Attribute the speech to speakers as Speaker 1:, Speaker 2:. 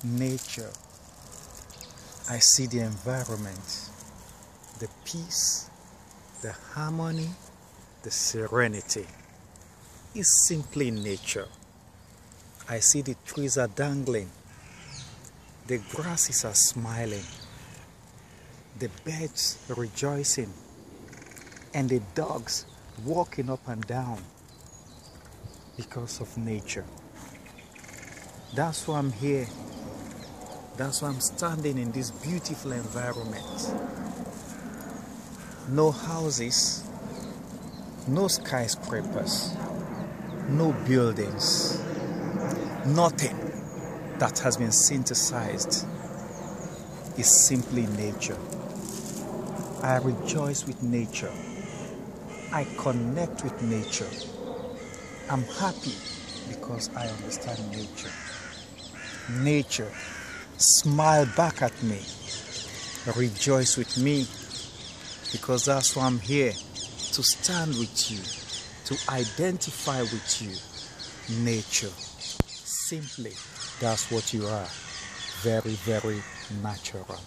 Speaker 1: nature. I see the environment, the peace, the harmony, the serenity. It's simply nature. I see the trees are dangling, the grasses are smiling, the birds rejoicing, and the dogs walking up and down because of nature. That's why I'm here. That's why I'm standing in this beautiful environment. No houses, no skyscrapers, no buildings, nothing that has been synthesized. Is simply nature. I rejoice with nature. I connect with nature. I'm happy because I understand nature. Nature, smile back at me. Rejoice with me, because that's why I'm here, to stand with you, to identify with you. Nature. Simply, that's what you are. Very, very natural.